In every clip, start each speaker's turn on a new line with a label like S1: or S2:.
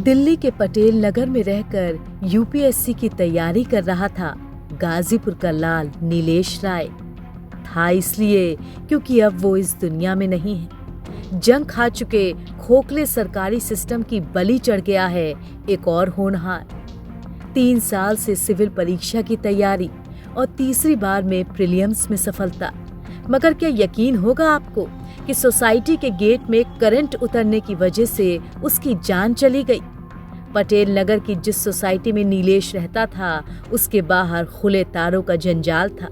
S1: दिल्ली के पटेल नगर में रहकर यूपीएससी की तैयारी कर रहा था गाजीपुर का लाल नीलेश राय। था इसलिए क्योंकि अब वो इस दुनिया में नहीं है। जंग खा चुके खोखले सरकारी सिस्टम की बलि चढ़ गया है एक और होनहार। 3 साल से सिविल परीक्षा की तैयारी और तीसरी बार में प्रीलिम्स में सफलता। मगर क्या यकीन होगा आपको कि सोसाइटी के गेट में करंट उतरने की वजह से उसकी जान चली गई। पटेल नगर की जिस सोसाइटी में नीलेश रहता था उसके बाहर खुले तारों का जंजाल था।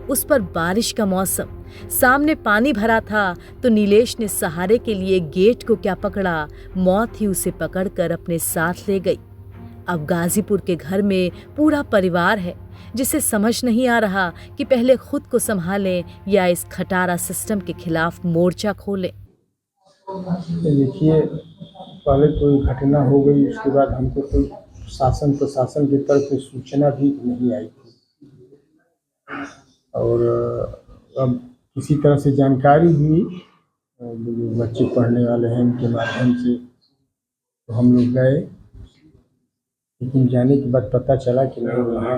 S1: उस पर बारिश का मौसम, सामने पानी भरा था तो नीलेश ने सहारे के लिए गेट को क्या पकड़ा, मौत ही उसे पकड़कर अपने साथ ले गई। अब गाजीपुर के घर में पूरा परिवार है जिसे समझ नहीं आ रहा कि पहले खुद को संभालें या इस खटारा सिस्टम के खिलाफ मोर्चा खोलें।
S2: देखिए, पहले कोई घटना हो गई, उसके बाद हमको कोई शासन प्रशासन की तरफ से सूचना भी नहीं आई थी और अब किसी तरह से जानकारी हुई, जो बच्चे पढ़ने वाले हैं उनके माध्यम से तो हम लोग गए। लेकिन जाने के बाद पता चला कि नहीं, वहाँ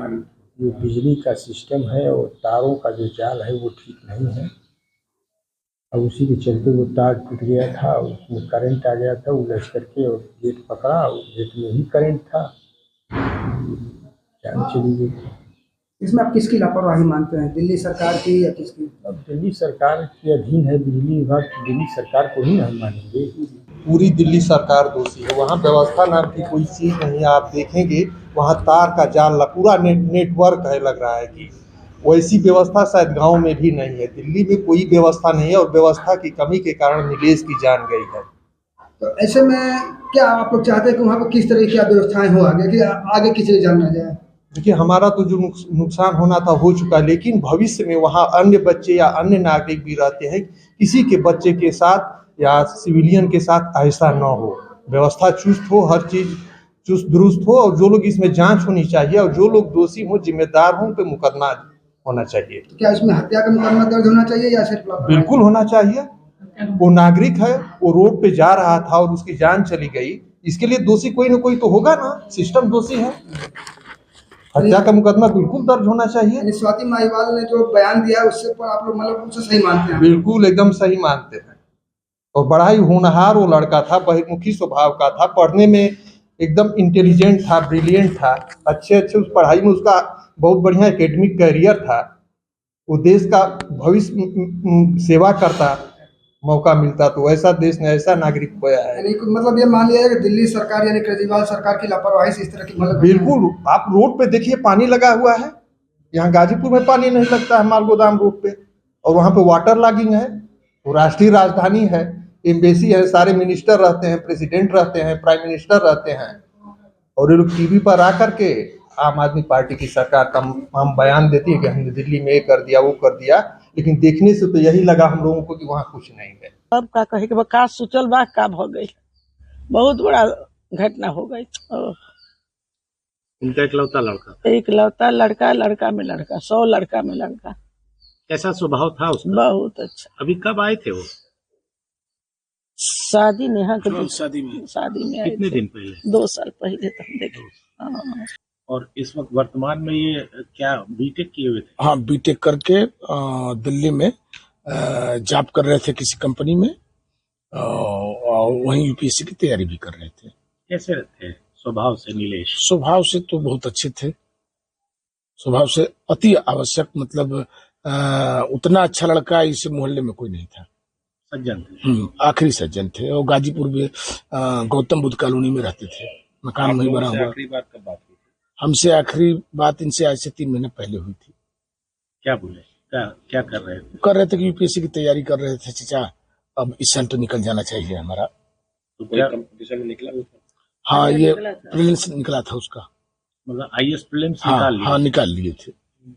S2: जो बिजली का सिस्टम है और तारों का जो जाल है वो ठीक नहीं है। अब उसी के चलते वो तार टूट गया था, उसमें करंट आ गया था, उलझ करके और गेट पकड़ा और गेट में ही करंट था, जान चली गई।
S3: इसमें आप किसकी लापरवाही मानते हैं, दिल्ली सरकार की या किसकी?
S2: अब दिल्ली सरकार के अधीन है बिजली विभाग, दिल्ली सरकार को ही हम मानेंगे।
S4: पूरी दिल्ली सरकार दोषी है। वहाँ व्यवस्था नाम की कोई चीज़ नहीं है। आप देखेंगे वहाँ तार का जाल पूरा नेटवर्क है, लग रहा है कि वैसी व्यवस्था शायद गांव में भी नहीं है। दिल्ली में कोई व्यवस्था नहीं है और व्यवस्था की कमी के कारण नीलेश की जान गई है।
S3: तो ऐसे में क्या आप लोग चाहते हैं कि वहाँ पर किस तरह की व्यवस्थाएं हो आगे, कि आगे किसी को जान ना जाए?
S4: देखिए, हमारा तो जो नुकसान होना था हो चुका, लेकिन भविष्य में वहाँ अन्य बच्चे या अन्य नागरिक भी रहते हैं, किसी के बच्चे के साथ या सिविलियन के साथ ऐसा न हो। व्यवस्था चुस्त हो, हर चीज़ चुस्त दुरुस्त हो और जो लोग इसमें जांच होनी चाहिए और जो लोग दोषी हो, जिम्मेदार हों, उन पे मुकदमा होना चाहिए।
S3: क्या इसमें हत्या का मुकदमा दर्ज होना चाहिए या सिर्फ?
S4: बिल्कुल होना चाहिए। वो नागरिक है, वो रोड पे जा रहा था और उसकी जान चली गई, इसके लिए दोषी कोई ना कोई तो होगा ना, सिस्टम दोषी है। हत्या का मुकदमा बिल्कुल दर्ज होना चाहिए।
S3: स्वाति माहीवाल ने जो बयान दिया उससे पर आप लोग मतलब उसे सही मानते हैं?
S4: बिल्कुल एकदम सही मानते हैं। और बड़ा ही होनहार वो लड़का था, बहिर्मुखी स्वभाव का था, पढ़ने में एकदम इंटेलिजेंट था, ब्रिलियंट था, अच्छे उस पढ़ाई में उसका बहुत बढ़िया एकेडमिक कैरियर था। वो देश का भविष्य सेवा करता, मौका मिलता तो ऐसा देश ने ऐसा नागरिक पाया है।
S3: मतलब ये मान लिया है कि दिल्ली सरकार यानी केजरीवाल सरकार की लापरवाही से इस तरह की मतलब?
S4: बिल्कुल। आप रोड पे देखिए, पानी लगा हुआ है। यहाँ गाजीपुर में पानी नहीं लगता है मालगोदाम रोड पे, और वहाँ पे वाटर लॉगिंग है। वो राष्ट्रीय राजधानी है, एम्बेसी है, सारे मिनिस्टर रहते हैं, प्रेसिडेंट रहते हैं, प्राइम मिनिस्टर रहते हैं, और ये लोग टीवी पर आकर के आम आदमी पार्टी की सरकार का हम बयान देती है कि हमने दिल्ली में ये कर दिया, वो कर दिया, लेकिन देखने से तो यही लगा हम लोगों को कि वहाँ कुछ नहीं है।
S5: अब का कहे कि का सोचल बा का हो गई, बहुत बड़ा घटना हो गई।
S6: उनका इकलौता
S5: लड़का, लड़का में लड़का, 100 लड़का में लड़का।
S6: कैसा स्वभाव था उसका?
S5: बहुत अच्छा।
S6: अभी कब आए थे वो?
S5: शादी में, हाँ,
S6: शादी में
S5: कितने
S6: दिन पहले?
S5: 2 साल पहले तो हम देखे।
S6: और इस वक्त वर्तमान में ये क्या बीटेक किए हुए थे?
S7: हाँ, बीटेक करके दिल्ली में जॉब कर रहे थे किसी कंपनी में, और वहीं यूपीएससी की तैयारी भी कर रहे थे।
S6: कैसे रहते स्वभाव से नीलेश?
S7: स्वभाव से तो बहुत अच्छे थे, स्वभाव से अति आवश्यक, मतलब उतना अच्छा लड़का इस मोहल्ले में कोई नहीं था।
S6: सज्जन थे।
S7: आखिरी सज्जन थे। और गाजीपुर में गौतम बुद्ध कॉलोनी में रहते थे, मकान वही बना हुआ।
S6: आखिरी बात कब बात हुई?
S7: हमसे आखिरी बात इनसे आज से 3 महीने पहले हुई थी।
S6: क्या बोले? क्या कर रहे थे?
S7: कि यूपीएससी की तैयारी कर रहे थे चाचा, अब इस साल तो निकल जाना चाहिए हमारा।
S6: तो क्या कंपटीशन में निकला?
S7: हाँ, ये प्रीलिम्स निकला था उसका,
S6: मतलब आईएएस प्रीलिम्स
S7: निकाल लिए थे,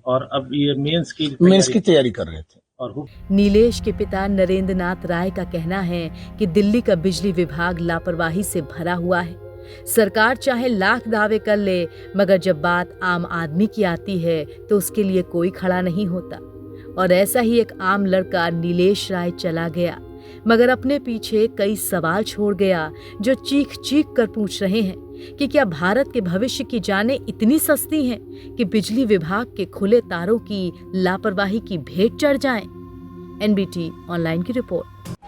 S6: और अब ये मेंस की
S7: तैयारी कर रहे थे।
S1: और नीलेश के पिता नरेंद्र नाथ राय का कहना है कि दिल्ली का बिजली विभाग लापरवाही से भरा हुआ है। सरकार चाहे लाख दावे कर ले, मगर जब बात आम आदमी की आती है तो उसके लिए कोई खड़ा नहीं होता। और ऐसा ही एक आम लड़का नीलेश राय चला गया। मगर अपने पीछे कई सवाल छोड़ गया जो चीख चीख कर पूछ रहे हैं कि क्या भारत के भविष्य की जानें इतनी सस्ती हैं कि बिजली विभाग के खुले तारों की लापरवाही की भेंट चढ़ जाएं? NBT ऑनलाइन की रिपोर्ट।